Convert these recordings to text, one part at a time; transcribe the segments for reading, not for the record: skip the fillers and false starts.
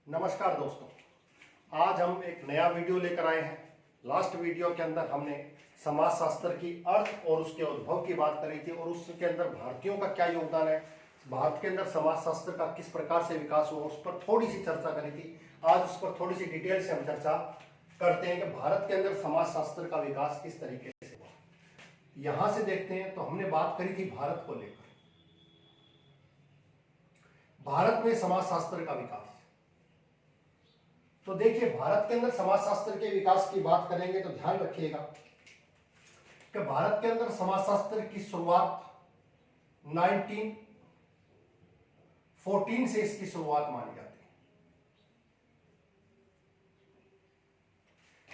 नमस्कार दोस्तों, आज हम एक नया वीडियो लेकर आए हैं। लास्ट वीडियो के अंदर हमने समाजशास्त्र की अर्थ और उसके उद्भव की बात करी थी और उसके अंदर भारतीयों का क्या योगदान है, भारत के अंदर समाजशास्त्र का किस प्रकार से विकास हुआ, उस पर थोड़ी सी चर्चा करी थी। आज उस पर थोड़ी सी डिटेल से हम चर्चा करते हैं कि भारत के अंदर समाजशास्त्र का विकास किस तरीके से हुआ। यहां से देखते हैं तो हमने बात करी थी भारत को लेकर, भारत में समाजशास्त्र का विकास। तो देखिए, भारत के अंदर समाजशास्त्र के विकास की बात करेंगे तो ध्यान रखिएगा कि भारत के अंदर समाजशास्त्र की शुरुआत 1914 से इसकी शुरुआत मानी जाती है,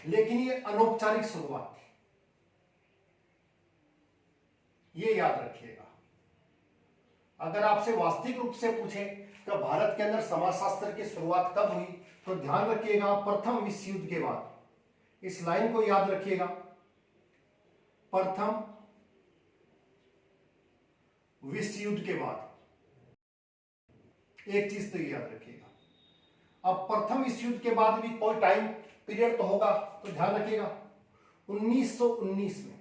लेकिन ये अनौपचारिक शुरुआत थी, ये याद रखिएगा। अगर आपसे वास्तविक रूप से पूछे तो भारत के अंदर समाजशास्त्र की शुरुआत कब हुई, तो ध्यान रखिएगा प्रथम विश्व युद्ध के बाद। इस लाइन को याद रखिएगा, प्रथम विश्व युद्ध के बाद। एक चीज तो याद रखिएगा, अब प्रथम विश्व युद्ध के बाद भी कोई टाइम पीरियड तो होगा, तो ध्यान रखिएगा 1919 में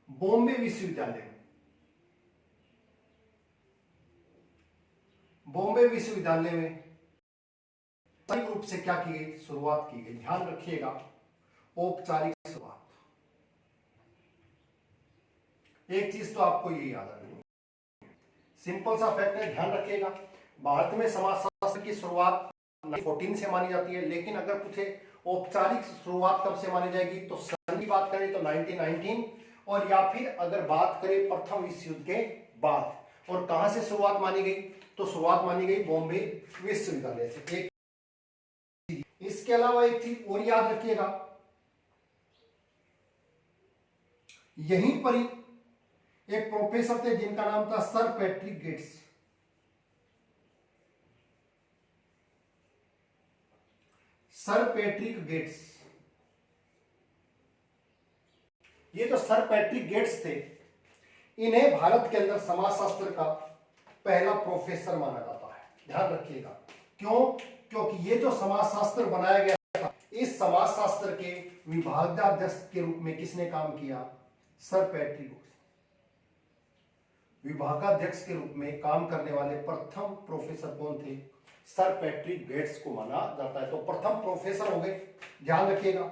बॉम्बे विश्वविद्यालय में सही रूप से क्या की गई, शुरुआत की गई। ध्यान रखिएगा, औपचारिक शुरुआत। एक चीज तो आपको ये याद रखनी है, सिंपल सा फैक्ट है, ध्यान रखिएगा। भारत में समाजशास्त्र की शुरुआत 1914 से मानी जाती है, लेकिन अगर पूछे औपचारिक शुरुआत कब से मानी जाएगी, तो सन की बात करें तो 1919, और या फिर अगर बात करें प्रथम विश्व युद्ध के बाद। और कहां से शुरुआत मानी गई, तो शुरुआत मानी गई बॉम्बे विश्वविद्यालय से। एक इसके अलावा एक चीज और याद रखिएगा, यहीं पर ही एक प्रोफेसर थे जिनका नाम था sir Patrick Geddes. Sir Patrick Geddes, ये जो सर पैट्रिक गेट्स थे, इन्हें भारत के अंदर समाजशास्त्र का पहला प्रोफेसर माना जाता है। ध्यान रखिएगा, क्यों? क्योंकि ये जो समाजशास्त्र बनाया गया था, इस समाजशास्त्र के विभागाध्यक्ष के रूप में किसने काम किया? Sir Patrick Gates. विभागाध्यक्ष के रूप में काम करने वाले प्रथम प्रोफेसर कौन थे? सर पैट्रिक गेट्स को माना जाता है। तो प्रथम प्रोफेसर हो गए, ध्यान रखिएगा,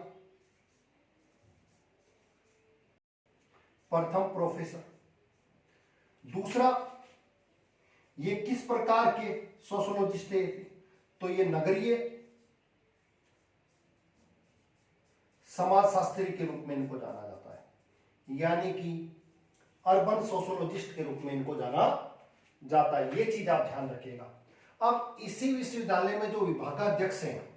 प्रथम प्रोफेसर। दूसरा, ये किस प्रकार के सोशियोलॉजिस्ट थे? तो ये नगरीय समाजशास्त्री के रूप में इनको जाना जाता है, यानी कि अर्बन सोशियोलॉजिस्ट के रूप में इनको जाना जाता है। ये चीज आप ध्यान रखिएगा। अब इसी विश्वविद्यालय में जो विभागाध्यक्ष हैं,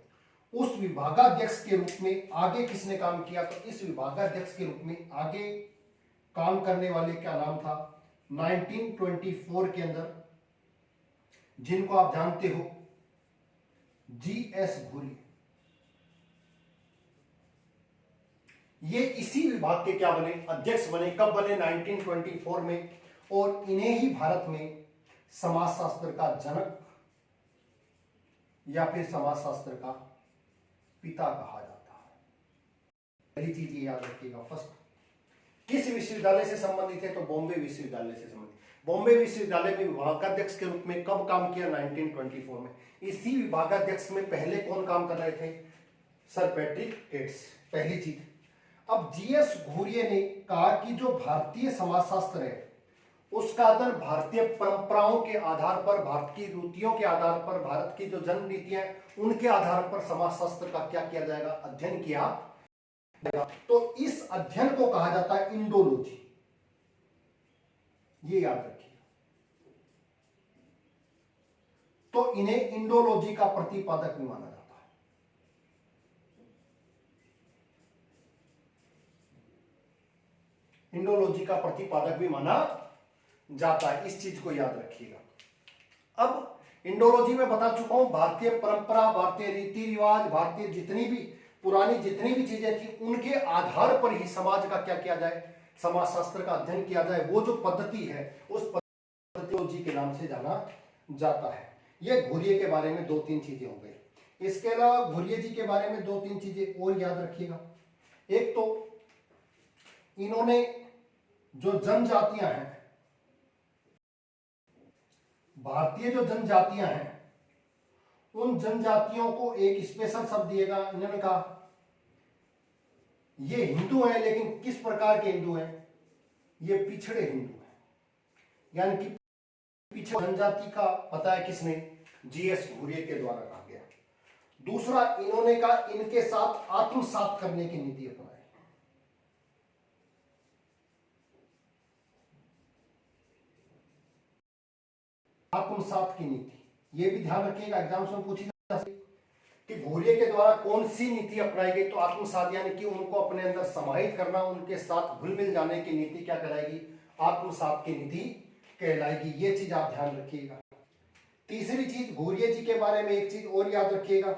उस विभागाध्यक्ष के रूप में आगे किसने काम किया? तो इस विभागाध्यक्ष के रूप में आगे काम करने वाले क्या नाम था? 1924 के अंदर, जिनको आप जानते हो, जीएस घुरी। ये इसी विभाग के क्या बने? अध्यक्ष बने। कब बने? 1924 में। और इन्हें ही भारत में समाजशास्त्र का जनक या फिर समाजशास्त्र का पिता कहा जाता है। पहली चीज ये याद रखिएगा। फर्स्ट, किस विश्वविद्यालय से संबंधित है? तो बॉम्बे विश्वविद्यालय से संबंधित। बॉम्बे विश्वविद्यालय में विभागाध्यक्ष के रूप में कब काम किया? 1924 में। इसी विभागाध्यक्ष में पहले कौन काम कर रहे थे? Sir Patrick Gates. पहली चीज। अब जीएस घुरिये ने कहा कि जो भारतीय समाजशास्त्र है, उसका अध्ययन भारतीय परंपराओं के आधार पर, भारत की रीतियों के आधार पर, भारत की जो जन्म नीतियां हैं, उनके आधार पर समाजशास्त्र का क्या किया जाएगा? अध्ययन किया जाएगा। तो इस अध्ययन को कहा जाता है इंडोलॉजी। ये याद रखिए। तो इन्हें इंडोलॉजी का प्रतिपादक भी माना जाता है। इंडोलॉजी का प्रतिपादक भी माना जाता है, इस चीज को याद रखिएगा। अब इंडोलॉजी में बता चुका हूं, भारतीय परंपरा, भारतीय रीति रिवाज, भारतीय जितनी भी पुरानी जितनी भी चीजें थी, उनके आधार पर ही समाज का क्या किया जाए? समाजशास्त्र का अध्ययन किया जाए। वो जो पद्धति है, उस पद्धति के नाम से जाना जाता है। ये घुरिये के बारे में 2-3 चीजें हो गई। इसके अलावा घुरिये जी के बारे में 2-3 चीजें और याद रखिएगा। एक तो इन्होंने जो जनजातियां हैं, भारतीय जो जनजातियां हैं, उन जनजातियों को एक स्पेशल शब्द दिएगा। इन्होंने कहा ये हिंदू हैं, लेकिन किस प्रकार के हिंदू हैं? ये पिछड़े हिंदू हैं, यानी कि पिछड़े जनजाति का पता है किसने? जीएस घुरिये के द्वारा कहा गया। दूसरा, इन्होंने कहा इनके साथ आत्मसात करने की नीति अपनाई। आत्मसात की नीति, ये भी ध्यान रखिएगा, एग्जाम्स में पूछी जा सकती कि घुरिये के द्वारा कौन सी नीति अपनाई गई। तो आत्मसात यानी कि उनको अपने अंदर समाहित करना, उनके साथ घुल मिल जाने की नीति क्या कहलाएगी? आत्मसात की नीति कहलाएगी। ये चीज आप ध्यान रखिएगा। तीसरी चीज, घुरिये जी के बारे में एक चीज और याद रखिएगा।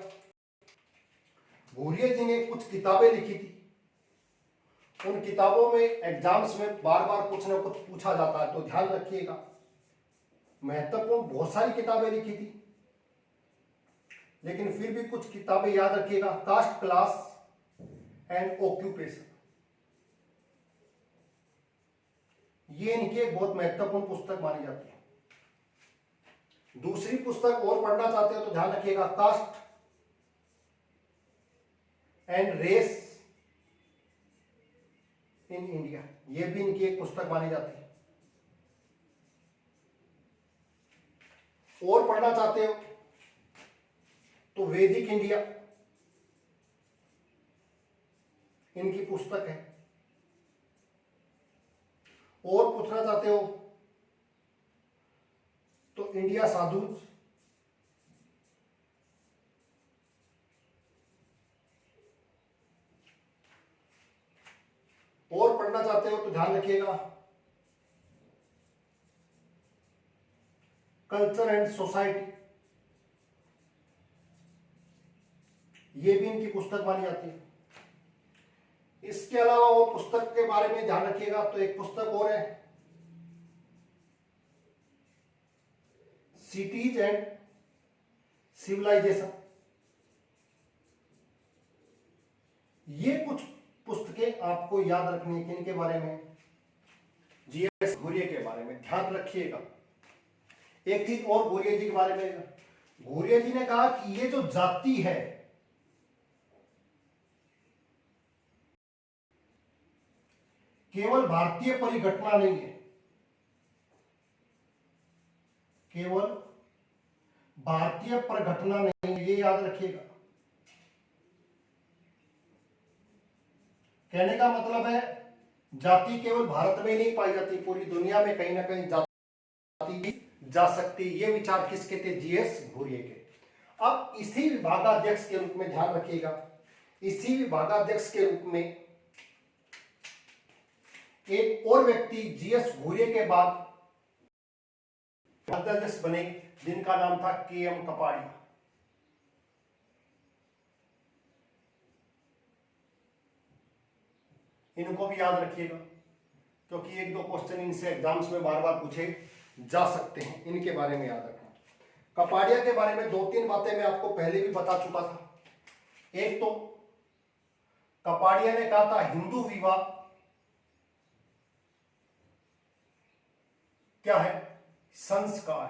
घुरिये जी ने कुछ किताबें लिखी थी। उन किताबों में एग्जाम्स में बार बार कुछ ना कुछ पूछा जाता है, तो ध्यान रखिएगा। महत्वपूर्ण बहुत सारी किताबें लिखी थी, लेकिन फिर भी कुछ किताबें याद रखिएगा। कास्ट, क्लास एंड ऑक्यूपेशन, ये इनकी एक बहुत महत्वपूर्ण पुस्तक मानी जाती है। दूसरी पुस्तक और पढ़ना चाहते हो तो ध्यान रखिएगा, caste and race in India, ये भी इनकी एक पुस्तक मानी जाती है। और पढ़ना चाहते हो तो वैदिक इंडिया इनकी पुस्तक है। और पूछना चाहते हो तो इंडिया साधुज, और पढ़ना चाहते हो तो ध्यान रखिएगा, कल्चर एंड सोसाइटी, ये भी इनकी पुस्तक मानी जाती है। इसके अलावा वो पुस्तक के बारे में ध्यान रखिएगा तो एक पुस्तक और है, सिटीज एंड सिविलाइजेशन। ये कुछ पुस्तकें आपको याद रखनी है। किनके बारे में? जीएस घुरिये के बारे में। ध्यान रखिएगा। एक चीज और घुरिये जी के बारे में, घुरिये जी ने कहा कि ये जो जाति है, केवल भारतीय परिघटना नहीं है, केवल भारतीय परिघटना नहीं है, ये याद रखिएगा। कहने का मतलब है जाति केवल भारत में नहीं पाई जाती, पूरी दुनिया में कहीं ना कहीं जाति जा सकती। ये विचार किसके थे? जीएस घुरिये के। अब इसी विभागाध्यक्ष के रूप में ध्यान रखिएगा, इसी विभागाध्यक्ष के रूप में एक और व्यक्ति जीएस घुरिये के बाद अध्यक्ष बने, जिनका नाम था केएम कपाड़िया। इनको भी याद रखिएगा, क्योंकि 1-2 क्वेश्चन इनसे एग्जाम्स में बार बार पूछे जा सकते हैं। इनके बारे में याद रखना। कपाड़िया के बारे में 2-3 बातें मैं आपको पहले भी बता चुका था। एक तो कपाड़िया ने कहा था हिंदू विवाह क्या है? संस्कार।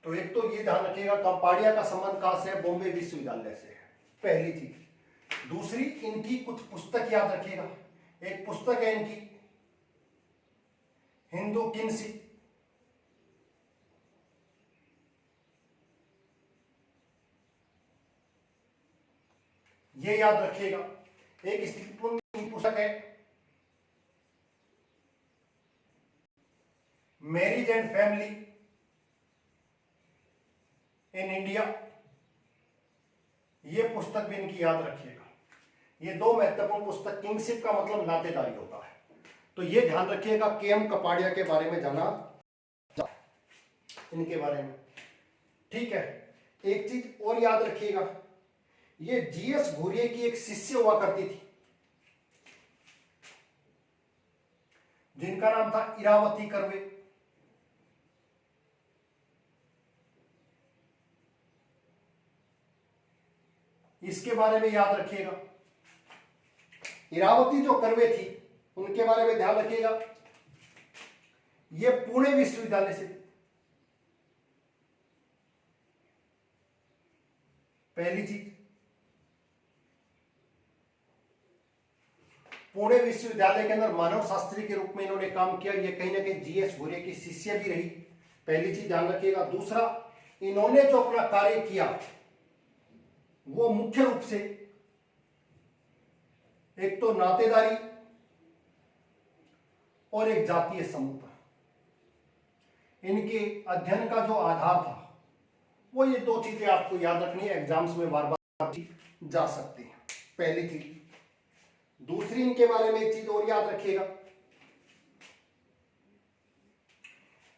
तो एक तो ये ध्यान रखिएगा, कपाड़िया का संबंध कहां से है? बॉम्बे विश्वविद्यालय से है, पहली चीज। दूसरी, इनकी कुछ पुस्तक याद रखिएगा। एक पुस्तक है इनकी हिंदू किन्सी, ये याद रखिएगा। एक स्त्रीपुंज पुस्तक है marriage and family in India, ये पुस्तक भी इनकी याद रखिएगा। ये 2 महत्वपूर्ण पुस्तक। किंगशिप का मतलब नातेदारी होता है, तो ये ध्यान रखिएगा। केएम कपाड़िया के बारे में जाना, इनके बारे में, ठीक है। एक चीज और याद रखिएगा, ये जीएस घुरिये की एक शिष्य हुआ करती थी, जिनका नाम था इरावती कर्वे। इसके बारे में याद रखिएगा। इरावती जो कर्वे थी उनके बारे में ध्यान रखिएगा, ये पुणे विश्वविद्यालय से, पहली चीज पुणे विश्वविद्यालय के अंदर मानव शास्त्री के रूप में इन्होंने काम किया। ये कहीं ना कहीं जीएस घुरे की शिष्य भी रही, पहली चीज ध्यान रखिएगा। दूसरा, इन्होंने जो अपना कार्य किया वो मुख्य रूप से एक तो नातेदारी और एक जातीय समूह था। इनके अध्ययन का जो आधार था वो ये दो चीजें आपको याद रखनी है, एग्जाम्स में बार बार जा सकती हैं, पहली चीज। दूसरी, इनके बारे में एक चीज और याद रखिएगा,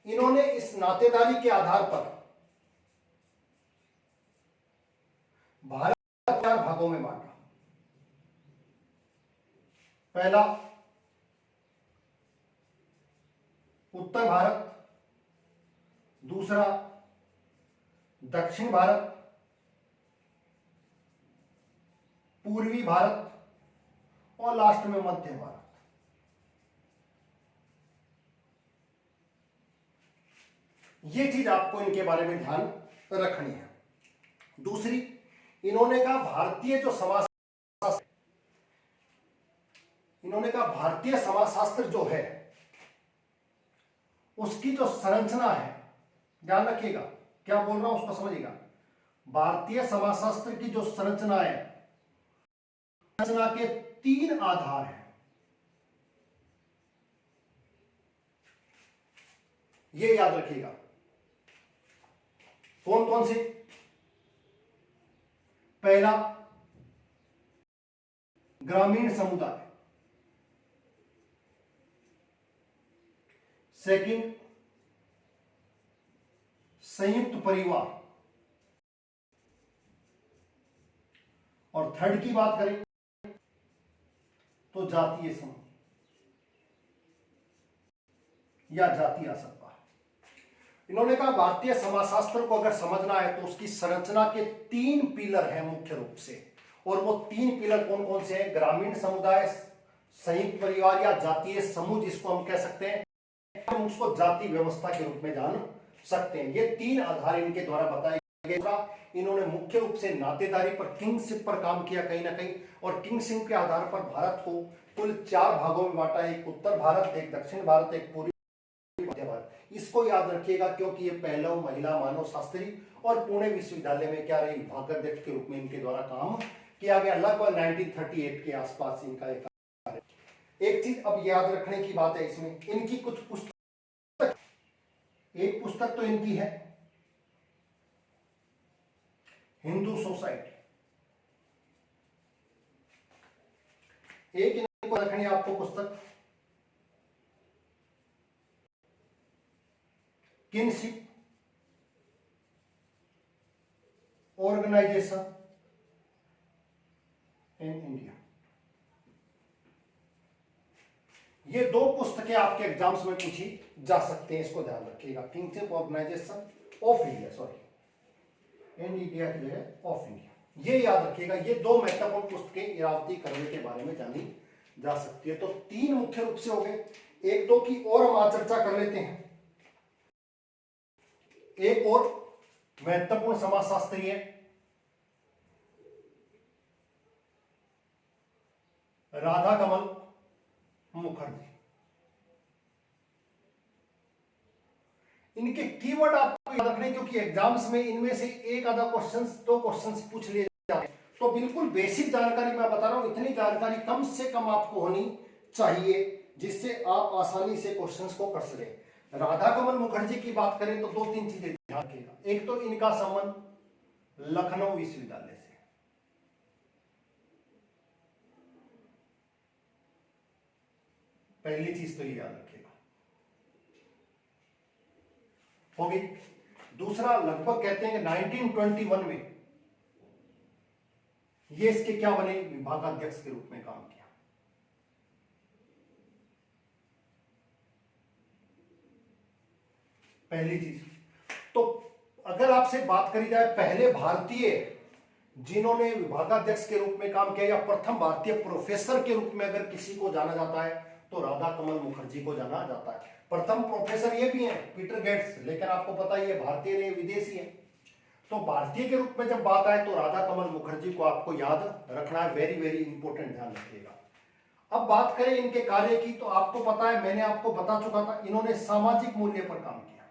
इन्होंने इस नातेदारी के आधार पर भारत को 4 भागों में बांटा। पहला उत्तर भारत, दूसरा दक्षिण भारत, पूर्वी भारत और लास्ट में मध्य भारत। ये चीज आपको इनके बारे में ध्यान रखनी है। दूसरी, इन्होंने कहा भारतीय जो समाजशास्त्र, इन्होंने कहा भारतीय समाजशास्त्र जो है उसकी जो संरचना है, ध्यान रखिएगा क्या बोल रहा हूं उसको समझिएगा। भारतीय समाजशास्त्र की जो संरचना है, संरचना के 3 आधार हैं, ये याद रखिएगा। कौन कौन से? पहला, ग्रामीण समुदाय, सेकंड, संयुक्त परिवार, और थर्ड की बात करें तो जातीय समूह या जातीय सत्ता। इन्होंने कहा भारतीय समाजशास्त्र को अगर समझना है तो उसकी संरचना के 3 पिलर हैं मुख्य रूप से, और वो 3 पिलर कौन कौन से हैं? ग्रामीण समुदाय, संयुक्त परिवार या जातीय समूह जिसको हम कह सकते हैं, हम उसको जाति व्यवस्था के रूप में जान सकते हैं। ये 3 आधार इनके द्वारा बताए गए। इन्होंने मुख्य रूप से नातेदारी पर, किंगशिप पर काम किया कहीं ना कहीं, और किंगशिप के आधार पर भारत को कुल 4 भागों में बांटा, एक उत्तर भारत, एक दक्षिण भारत, एक पूर्वी भारत। इसको याद रखिएगा क्योंकि ये पहला महिला मानव शास्त्री और पुणे विश्वविद्यालय में क्या रही, विभागाध्यक्ष के रूप में इनके द्वारा काम किया गया। लगभग 1938 के आसपास इनका एक कार्य। एक चीज अब याद रखने की बात है इसमें, इनकी कुछ पुस्तक, एक पुस्तक तो इनकी है हिंदू सोसाइटी, एक इनको रखनी है आपको पुस्तक किंगशिप ऑर्गेनाइजेशन इन इंडिया। ये 2 पुस्तकें आपके एग्जाम्स में पूछी जा सकते हैं, इसको ध्यान रखिएगा। Kingship organisation of India, sorry in India की जगह ऑफ इंडिया, ये याद रखिएगा। ये 2 महत्वपूर्ण पुस्तकें इरावती कर्वे के बारे में जानी जा सकती है। तो 3 मुख्य रूप से हो गए, 1-2 की और हम आज चर्चा कर लेते हैं। एक और महत्वपूर्ण समाजशास्त्री है राधा कमल मुखर्जी। इनके कीवर्ड आपको याद रखने, क्योंकि एग्जाम्स में इनमें से एक आधा क्वेश्चंस, 2 क्वेश्चंस पूछ लिए जाते हैं। तो बिल्कुल बेसिक जानकारी मैं बता रहा हूं, इतनी जानकारी कम से कम आपको होनी चाहिए जिससे आप आसानी से क्वेश्चंस को कर सकें। राधा कमल मुखर्जी की बात करें तो 2-3 चीजें ध्यान रखिएगा। एक तो इनका संबंध लखनऊ विश्वविद्यालय से, पहली चीज तो ये याद रखिएगा, हो गई। दूसरा, लगभग कहते हैं कि 1921 में ये इसके क्या बने, विभागाध्यक्ष के रूप में काम किया। पहली चीज तो अगर आपसे बात करी जाए पहले भारतीय जिन्होंने विभागाध्यक्ष के रूप में काम किया या प्रथम भारतीय प्रोफेसर के रूप में अगर किसी को जाना जाता है तो राधा कमल मुखर्जी को जाना जाता है। प्रथम प्रोफेसर ये भी हैं पीटर गेट्स, लेकिन आपको पता ही है भारतीय नहीं विदेशी है। तो भारतीय के रूप में जब बात आए तो राधा कमल मुखर्जी को आपको याद रखना है, वेरी वेरी इंपॉर्टेंट, ध्यान रखिएगा। अब बात करें इनके कार्य की तो आपको पता है, मैंने आपको बता चुका था, इन्होंने सामाजिक मूल्य पर काम किया।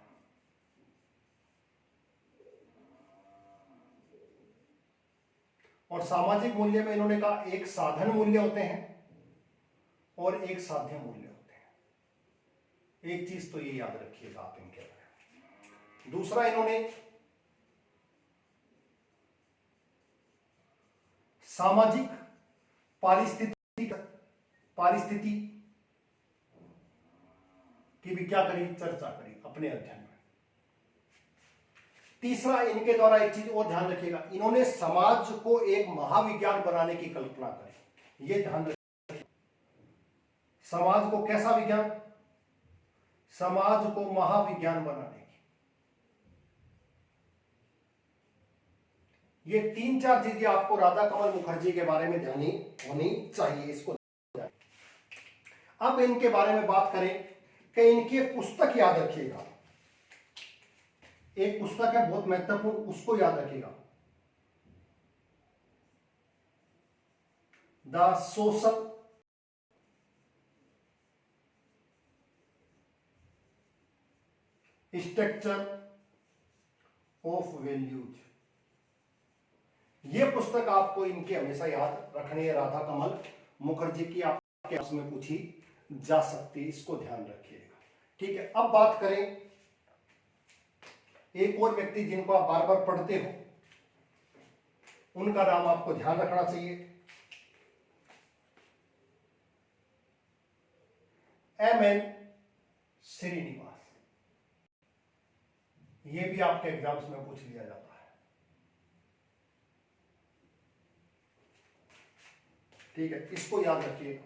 और सामाजिक मूल्य में इन्होंने कहा एक साधन मूल्य होते हैं और एक साध्य मूल्य होते हैं। एक चीज तो ये याद रखिएगा आप इनके बारे में। दूसरा, इन्होंने सामाजिक पारिस्थिति की भी क्या करी, चर्चा करी अपने अध्ययन में। तीसरा, इनके द्वारा एक चीज और ध्यान रखिएगा, इन्होंने समाज को एक महाविज्ञान बनाने की कल्पना करी। ये ध्यान रखिए, समाज को कैसा विज्ञान, समाज को महाविज्ञान बनाने की। ये 3-4 चीजें आपको राधा कमल मुखर्जी के बारे में ध्यान होनी चाहिए, इसको। अब इनके बारे में बात करें कि इनकी पुस्तक याद रखिएगा, एक पुस्तक है बहुत महत्वपूर्ण, उसको याद रखिएगा, the social structure of values. यह पुस्तक आपको इनकी हमेशा याद रखनी है, राधा कमल मुखर्जी की, आपके उसमें पूछी जा सकती है, इसको ध्यान रखिएगा। ठीक है, अब बात करें एक और व्यक्ति जिनको आप बार बार पढ़ते हो, उनका नाम आपको ध्यान रखना चाहिए, एम.एन. श्रीनिवास। ये भी आपके एग्जाम्स में पूछ लिया जाता है। ठीक है, इसको याद रखिएगा।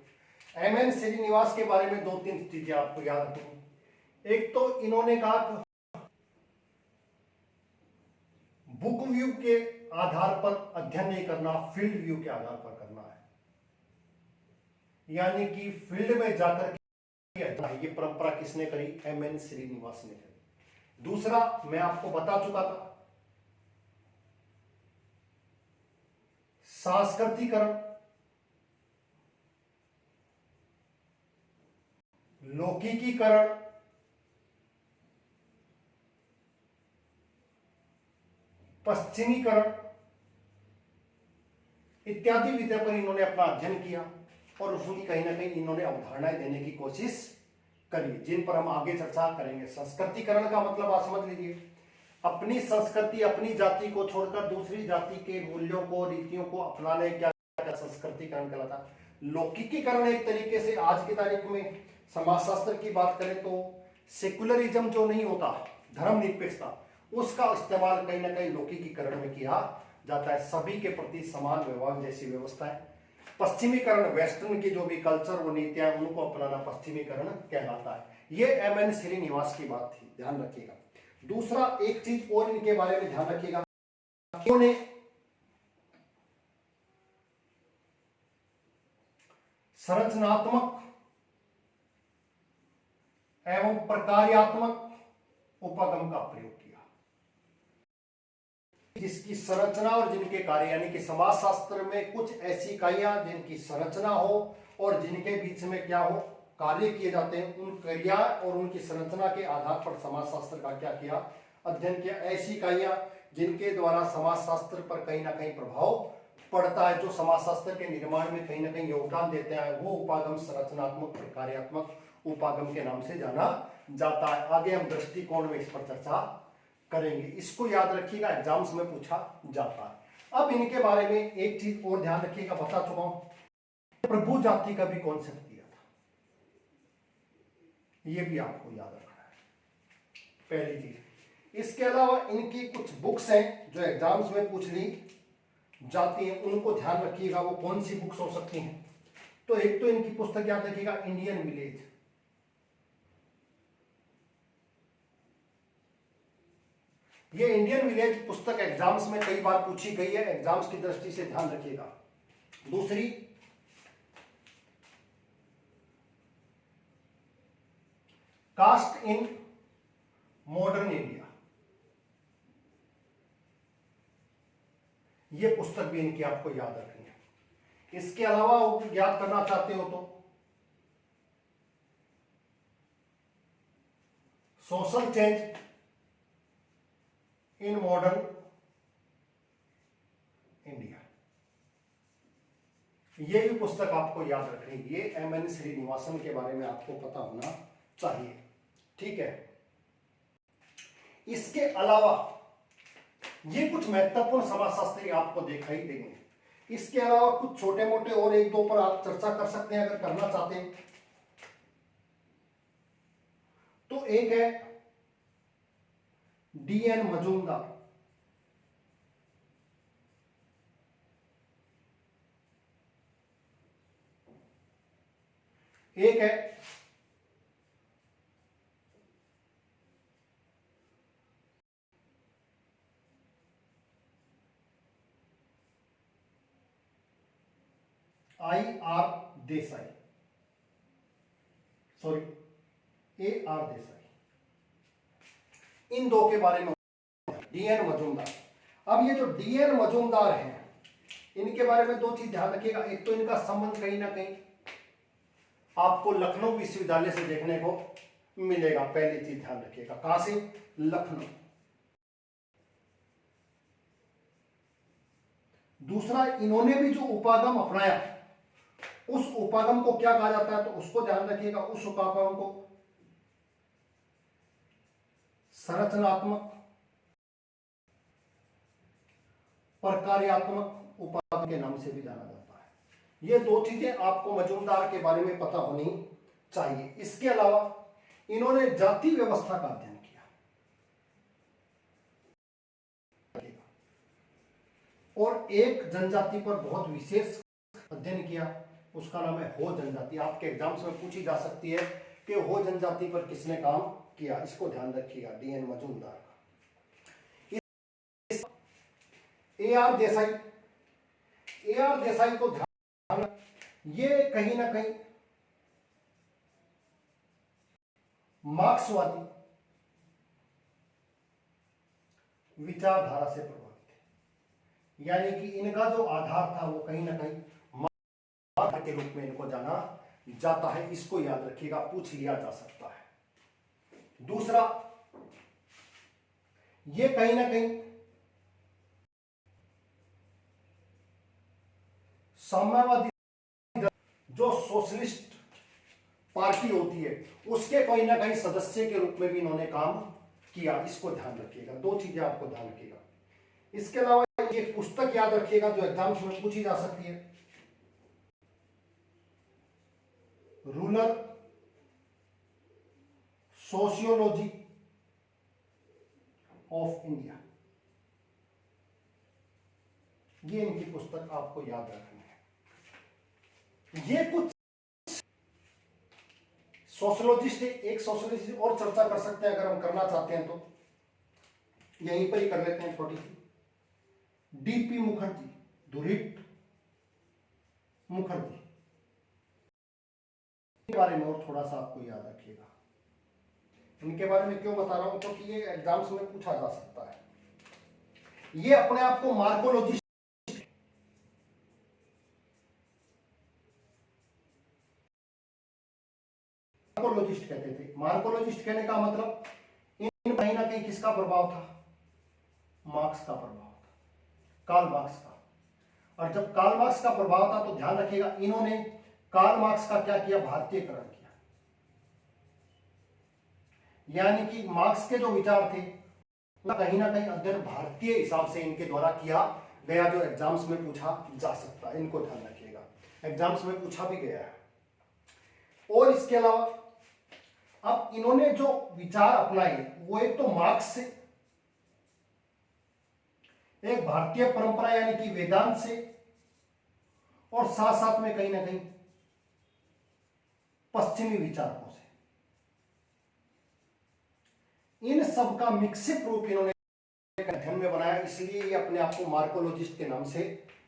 एम.एन. श्रीनिवास के बारे में 2-3 चीजें आपको याद रखनी। एक तो इन्होंने कहा बुक व्यू के आधार पर अध्ययन नहीं करना, फील्ड व्यू के आधार पर करना है, यानी कि फील्ड में जाकर ये परंपरा किसने करी, एम.एन. श्रीनिवास ने करी। दूसरा, मैं आपको बता चुका था, सांस्कृतिकरण, लौकिकीकरण, पश्चिमीकरण इत्यादि विषय पर इन्होंने अपना अध्ययन किया और उसकी कहीं ना कहीं इन्होंने अवधारणाएं देने की कोशिश करी, जिन पर हम आगे चर्चा करेंगे। संस्कृतिकरण का मतलब आप समझ लीजिए, अपनी संस्कृति, अपनी जाति को छोड़कर दूसरी जाति के मूल्यों को, रीतियों को अपनाने, क्या संस्कृतिकरण कहलाता है। लौकिकीकरण एक तरीके से आज की तारीख में समाजशास्त्र की बात करें तो सेकुलरिज्म जो नहीं होता, धर्मनिरपेक्षता, उसका इस्तेमाल कहीं ना कहीं लौकिकीकरण में किया जाता है, सभी के प्रति समान व्यवहार जैसी व्यवस्था है। पश्चिमीकरण, वेस्टर्न की जो भी कल्चर और नीतियां उनको अपनाना पश्चिमीकरण कहलाता है। ये एम.एन. श्रीनिवास की बात थी, ध्यान रखिएगा। दूसरा, एक चीज और इनके बारे में ध्यान रखिएगा, इन्होंने संरचनात्मक एवं प्रकार्यात्मक उपगम का प्रयोग किया, जिसकी संरचना और जिनके कार्य, यानी कि समाजशास्त्र में कुछ ऐसी इकाइयां जिनकी संरचना हो और जिनके बीच में क्या हो, कार्य किए जाते हैं, उन क्रिया और उनकी संरचना के आधार पर समाजशास्त्र का क्या किया, अध्ययन किया। ऐसी इकाइयां जिनके द्वारा समाजशास्त्र पर कहीं ना कहीं प्रभाव पड़ता है, जो समाजशास्त्र के निर्माण में कहीं ना कहीं योगदान देते हैं, वो उपागम संरचनात्मक प्रकार्यात्मक उपागम के नाम से जाना जाता है। आगे हम दृष्टिकोण में इस पर चर्चा करेंगे, इसको याद रखिएगा, एग्जाम्स में पूछा जाता है। अब इनके बारे में एक चीज और ध्यान रखिएगा, बता चुका हूं, प्रभु जाति का भी कॉन्सेप्ट दिया था, ये भी आपको याद रखना है, पहली चीज। इसके अलावा इनकी कुछ बुक्स हैं जो एग्जाम्स में पूछ ली जाती हैं, उनको ध्यान रखिएगा, वो कौन सी बुक्स हो सकती हैं। तो एक तो इनकी पुस्तक याद रखिएगा, इंडियन विलेज, ये इंडियन विलेज पुस्तक एग्जाम्स में कई बार पूछी गई है, एग्जाम्स की दृष्टि से ध्यान रखिएगा। दूसरी, कास्ट इन मॉडर्न इंडिया, ये पुस्तक भी इनकी आपको याद रखनी है। इसके अलावा याद करना चाहते हो तो social change in modern India, ये भी पुस्तक आपको याद रखनी है। ये एम.एन. श्रीनिवासन के बारे में आपको पता होना चाहिए, ठीक है। इसके अलावा ये कुछ महत्वपूर्ण समाजशास्त्री आपको दिखाई देंगे। इसके अलावा कुछ छोटे मोटे और एक दो पर आप चर्चा कर सकते हैं अगर करना चाहते हैं तो। एक है डी.एन. मजूमदार, एक है I R. Desai, sorry A R. Desai. इन दो के बारे में, डी.एन. मजूमदार। अब ये जो डी.एन. मजूमदार हैं, इनके बारे में दो चीज ध्यान रखिएगा। एक तो इनका संबंध कहीं ना कहीं आपको लखनऊ विश्वविद्यालय से देखने को मिलेगा, पहली चीज ध्यान रखिएगा। कहां से? लखनऊ। दूसरा, इन्होंने भी जो उपागम अपनाया, उस उपागम को क्या कहा जाता है तो उसको ध्यान रखिएगा। उस उपागम को संरचनात्मक प्रकार्यात्मक उपागम के नाम से भी जाना जाता है। ये दो चीजें आपको मजूमदार के बारे में पता होनी चाहिए। इसके अलावा इन्होंने जाति व्यवस्था का अध्ययन किया और एक जनजाति पर बहुत विशेष अध्ययन किया, उसका नाम है हो जनजाति। आपके एग्जाम्स में पूछी जा सकती है कि हो जनजाति पर किसने काम किया, इसको ध्यान रखिएगा, डी.एन. मजूमदार का। ए.आर. देसाई, ए.आर. देसाई को ध्यान, ये कहीं ना कहीं मार्क्सवादी विचारधारा से प्रभावित है, यानी कि इनका जो आधार था वो कहीं ना कहीं मार्क्स के रूप में इनको जाना जाता है। इसको याद रखिएगा, पूछ लिया जा सकता है। दूसरा, ये कहीं ना कहीं साम्यवादी, जो सोशलिस्ट पार्टी होती है, उसके कहीं ना कहीं सदस्य के रूप में भी इन्होंने काम किया। इसको ध्यान रखिएगा, दो चीजें आपको ध्यान रखिएगा। इसके अलावा ये पुस्तक याद रखिएगा जो एग्जाम्स में पूछी जा सकती है, रूरल सोशियोलॉजी ऑफ इंडिया। ये इनकी पुस्तक आपको याद रखनी है। ये कुछ सोशियोलॉजिस्ट, एक सोशियोलॉजिस्ट और चर्चा कर सकते हैं अगर हम करना चाहते हैं तो, यहीं पर ही कर लेते हैं छोटी सी। डी.पी. मुखर्जी, धुरित मुखर्जी के बारे में और थोड़ा सा आपको याद रखिएगा। इनके बारे में क्यों बता रहा हूं, क्योंकि ये एग्जाम्स में पूछा जा सकता है। ये अपने आप को मार्कोलॉजिस्ट कहते थे। मार्कोलॉजिस्ट कहने का मतलब इन कहीं ना कहीं किसका प्रभाव था? मार्क्स का प्रभाव था, कार्ल मार्क्स का। और जब कार्ल मार्क्स का प्रभाव था तो ध्यान रखिएगा, इन्होंने कार्ल मार्क्स का क्या किया? भारतीयकरण किया। यानी कि मार्क्स के जो विचार थे कहीं ना कहीं अध्ययन भारतीय हिसाब से इनके द्वारा किया गया, जो एग्जाम्स में पूछा जा सकता है। इनको ध्यान रखिएगा, एग्जाम्स में पूछा भी गया है। और इसके अलावा अब इन्होंने जो विचार अपनाए वो एक तो मार्क्स से, एक भारतीय परंपरा यानी कि वेदांत से, और साथ साथ में कहीं ना कहीं पश्चिमी विचारकों से। इन सब का मिक्सित रूप इन्होंने में बनाया, इसलिए ये अपने आप को मार्कोलॉजिस्ट के नाम से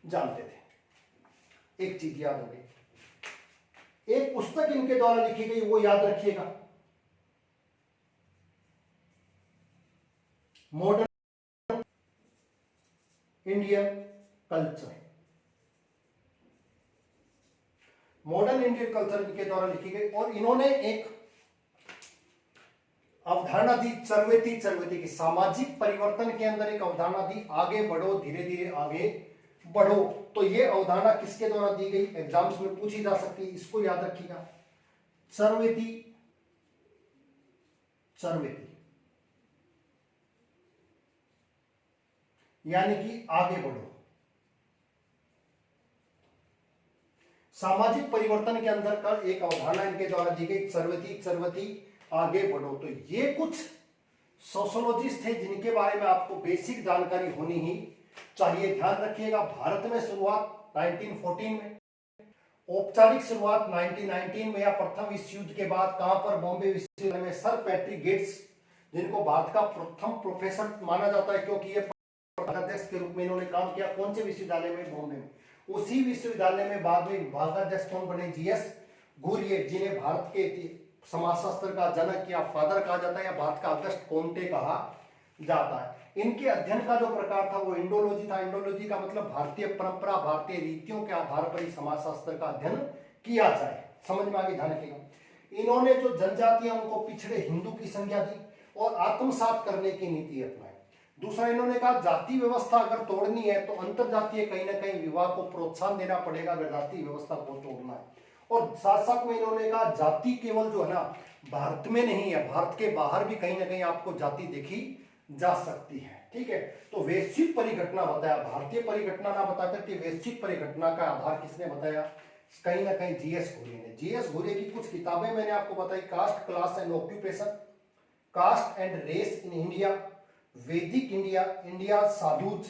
जानते थे। एक चीज याद होगी, एक पुस्तक इनके द्वारा लिखी गई, वो याद रखिएगा, modern Indian culture. Modern Indian culture इनके द्वारा लिखी गई और इन्होंने एक अवधारणा दी चरवेती, चरवेती की सामाजिक परिवर्तन के अंदर एक अवधारणा दी, आगे बढ़ो, धीरे धीरे आगे बढ़ो। तो ये अवधारणा किसके द्वारा दी गई, एग्जाम्स में पूछी जा सकती है, इसको याद रखिएगा, चरवेती, चरवेती यानी कि आगे बढ़ो। सामाजिक परिवर्तन के अंदर का एक अवधारणा इनके द्वारा दी गई, चरवेती, चरवेती आगे बढ़ो। तो ये कुछ सोशियोलॉजिस्ट थे जिनके बारे में आपको बेसिक जानकारी होनी ही चाहिए। ध्यान रखिएगा, भारत में शुरुआत 1914 में, औपचारिक शुरुआत 1919 में या प्रथम विश्व युद्ध के बाद कहां पर, बॉम्बे विश्वविद्यालय में। सर पैट्रिक गेट्स, जिनको भारत का प्रथम प्रोफेसर माना जाता है क्योंकि ये अध्यक्ष के रूप में इन्होंने काम किया, कौन से विश्वविद्यालय में, बॉम्बे में। उसी विश्वविद्यालय में बाद में विभागाध्यक्ष कौन बने, जीएस घुरिये, जिन्हें भारत के समाजशास्त्र का जनक या फादर कहा जाता है या भारत का अगस्त कोंटे कहा जाता है। इनके अध्ययन का जो प्रकार था वो इंडोलॉजी था। इंडोलॉजी का मतलब भारतीय परंपरा, भारतीय रीतियों के आधार पर ही समाजशास्त्र का अध्ययन किया जाए। समझ में आगे, ध्यान रखिएगा। इन्होंने जो जनजातियां उनको पिछड़े हिंदू की संज्ञा दी और आत्मसात करने की नीति अपनाई। दूसरा, इन्होंने कहा जाति व्यवस्था अगर तोड़नी है तो अंतरजातीय कहीं ना कहीं विवाह को प्रोत्साहन देना पड़ेगा अगर जाति व्यवस्था को तोड़ना है। और साथ साथ में इन्होंने कहा जाति केवल जो है ना भारत में नहीं है, भारत के बाहर भी कहीं ना कहीं आपको जाति देखी जा सकती है। ठीक है, तो वैश्विक परिघटना बताया, भारतीय परिघटना ना बता करके वैश्विक परिघटना का आधार किसने बताया, कहीं ना कहीं जीएस घुरिये ने। जीएस घुरिये की कुछ किताबें मैंने आपको बताई, caste, class and occupation, caste and race in India, Vedic India, India sadhus,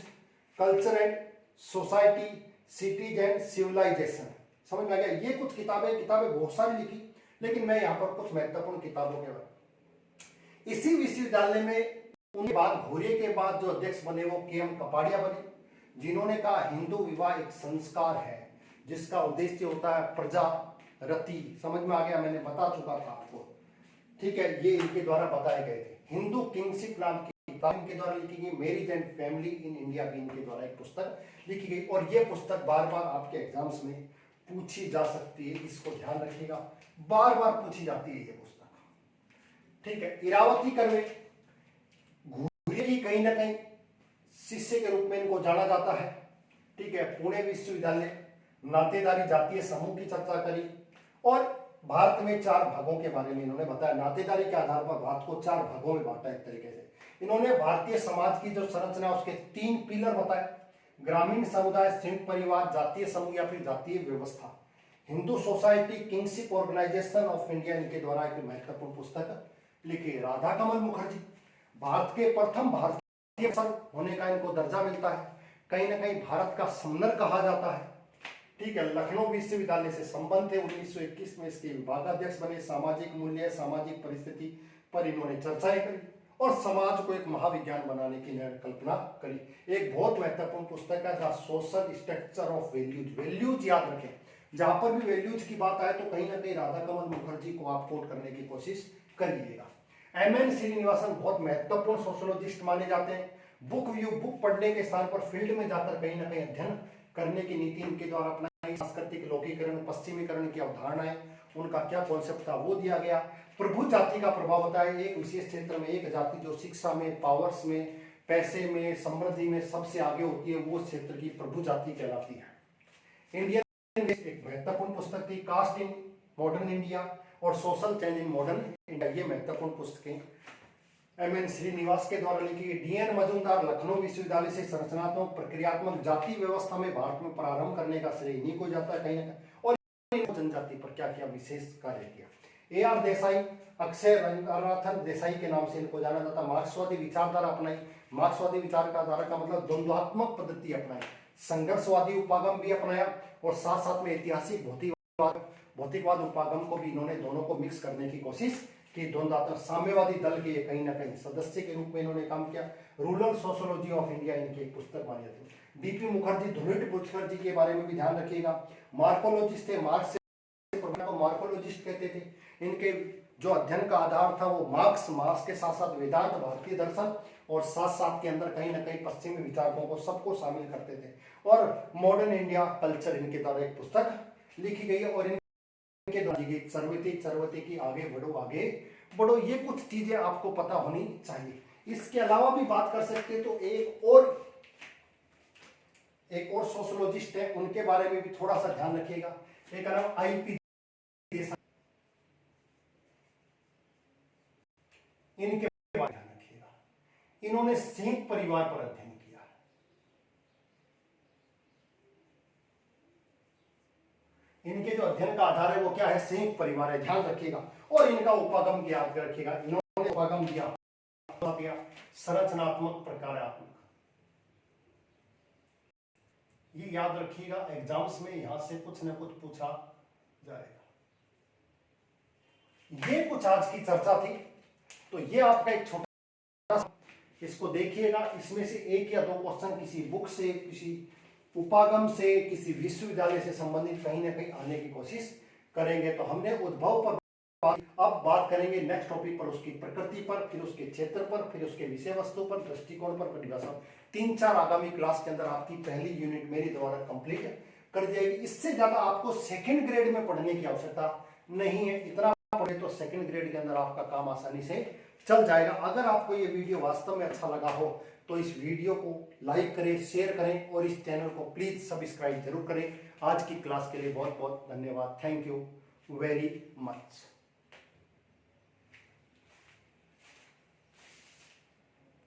culture and society, cities and civilisation. समझ में आ गया। ये कुछ किताबें बहुत सारी लिखी, लेकिन मैं यहाँ पर कुछ महत्वपूर्ण किताबों के बारे। इसी विश्वविद्यालय में उनके बाद घुरिये के बाद जो अध्यक्ष बने वो के.एम. कपाड़िया बने, जिन्होंने कहा हिंदू विवाह एक संस्कार है जिसका उद्देश्य होता है प्रजा रति। समझ में आ गया, मैंने बता चुका था आपको। ठीक है, ये इनके द्वारा बताए गए थे। हिंदू किंगशिप नाम की किताब इनके द्वारा लिखी गई, marriage and family in India भी इनके द्वारा एक पुस्तक लिखी गई। और ये पुस्तक बार बार आपके एग्जाम्स में पूछी जा सकती है, इसको ध्यान रखिएगा, बार बार पूछी जाती है ये पुस्तक। ठीक है, इरावती कर्वे, घुरिये की कहीं ना कहीं शिष्य के रूप में इनको जाना जाता है। ठीक है, पुणे विश्वविद्यालय, नातेदारी जातीय समूह की चर्चा करी और भारत में 4 भागों के बारे में इन्होंने बताया। नातेदारी के आधार पर भारत को 4 भागों में बांटा एक तरीके से। इन्होंने भारतीय समाज की जो संरचना है उसके 3 पिलर बताए, ग्रामीण समुदाय, संयुक्त परिवार, जातीय समूह या फिर जातीय व्यवस्था। Hindu society, kingship organisation of India इनके द्वारा एक महत्वपूर्ण पुस्तक लिखी। राधा कमल मुखर्जी, भारत के प्रथम भारतीय होने का इनको दर्जा मिलता है, कहीं ना कहीं भारत का समनर कहा जाता है। ठीक है, लखनऊ विश्वविद्यालय से संबंध थे, 1921 में इसके विभागाध्यक्ष बने। सामाजिक मूल्य, सामाजिक परिस्थिति पर इन्होंने चर्चाएं करी और समाज को एक महाविज्ञान बनाने की कल्पना करी। एक बहुत महत्वपूर्ण पुस्तक है the social structure of values. Values याद रखें, जहां पर भी वैल्यूज की बात आए तो कहीं ना कहीं राधा कमल मुखर्जी को आप कोट करने की कोशिश करिएगा। एम.एन. श्रीनिवासन बहुत महत्वपूर्ण सोशियोलॉजिस्ट माने जाते हैं। बुक व्यू, बुक पढ़ने के स्थान पर फील्ड में जाकर कहीं ना कहीं अध्ययन करने की नीति इनके द्वारा अपनाई। सांस्कृतिक लौकीकरण, पश्चिमीकरण की अवधारणाएं, उनका क्या कॉन्सेप्ट था वो दिया गया। प्रभु जाति का प्रभाव बताया, एक विशेष क्षेत्र में एक जाति जो शिक्षा में, पावर्स में, पैसे में, समृद्धि में सबसे आगे होती है, वो क्षेत्र की प्रभु जाति कहलाती है। इंडियन एक महत्वपूर्ण पुस्तक थी, कास्ट इन मॉडर्न इंडिया और social change in modern India. ये महत्वपूर्ण पुस्तकें एम.एन. श्रीनिवास के द्वारा लिखी गई। डी.एन. मजूमदार, लखनऊ विश्वविद्यालय से संरचनात्मक प्रक्रियात्मक जाति व्यवस्था में भारत में प्रारंभ करने का श्रेय इन्हीं को जाता है कहीं ना कहीं। और जनजाति पर क्या किया, विशेष कार्य किया। ए.आर. देसाई, अक्षय रंगनाथन देसाई के नाम से इनको जाना जाता। मार्क्सवादी विचारधारा अपनाई। मार्क्सवादी विचारधारा का मतलब द्वंद्वात्मक पद्धति अपनाई, संघर्षवादी उपागम भी अपनाया और साथ साथ में ऐतिहासिक भौतिकवाद उपागम को भी इन्होंने दोनों को मिक्स करने की कोशिश कि द्वंद्वात्मक साम्यवादी दल के कहीं ना कहीं सदस्य के रूप में इन्होंने काम किया। रूरल सोशियोलॉजी ऑफ इंडिया इनकी एक पुस्तक मानी जाती है। डीपी मुखर्जी, धुनिट मुखर्जी के बारे में भी ध्यान रखिएगा। मार्कोलॉजिस्ट थे, मार्क्स को मार्कोलॉजिस्ट कहते थे। इनके जो अध्ययन का आधार था वो मार्क्स के साथ साथ वेदांत, भारतीय दर्शन और साथ साथ के अंदर कहीं ना कहीं पश्चिमी विचारकों को सबको शामिल करते थे। और मॉडर्न इंडिया कल्चर इनके द्वारा एक पुस्तक लिखी गई है और इनके द्वारा चरवते की आगे बढ़ो, ये कुछ चीजें आपको पता होनी चाहिए। इसके अलावा भी बात कर सकते हैं तो एक और सोशियोलॉजिस्ट है, उनके बारे में भी थोड़ा सा ध्यान रखिएगा। एक नाम आईपी, इनके बारे में ध्यान रखिएगा। इन्होंने सिंह परिवार पर अध्ययन किया। इनके जो अध्ययन का आधार है वो क्या है, सिंह परिवार है, ध्यान रखिएगा। और इनका उपागम याद रखिएगा, इन्होंने उपागम दिया संरचनात्मक प्रकारात्मक, ये याद रखिएगा। एग्जाम्स में यहां से कुछ ना कुछ पूछा जाएगा। ये कुछ आज की चर्चा थी, तो ये आपका एक छोटा, इसको देखिएगा। इसमें से एक या दो क्वेश्चन किसी बुक से, किसी उपागम से, किसी विश्वविद्यालय से संबंधित कहीं ना कहीं आने की कोशिश करेंगे। तो हमने उद्भव पर अब बात करेंगे नेक्स्ट टॉपिक पर, उसकी प्रकृति पर, फिर उसके क्षेत्र पर, फिर उसके विषय वस्तु पर, दृष्टिकोण पर, परिभाषा। 3-4 आगामी क्लास के अंदर आपकी पहली यूनिट मेरे द्वारा कंप्लीट कर दी जाएगी। इससे ज्यादा आपको सेकंड ग्रेड में पढ़ने की आवश्यकता नहीं है। इतना पढ़े तो सेकंड ग्रेड के अंदर आपका काम आसानी से चल जाएगा। अगर आपको ये वीडियो वास्तव में अच्छा लगा हो तो इस वीडियो को लाइक करें, शेयर करें और इस चैनल को प्लीज सब्सक्राइब जरूर करें। आज की क्लास के लिए बहुत बहुत धन्यवाद। Thank you very much.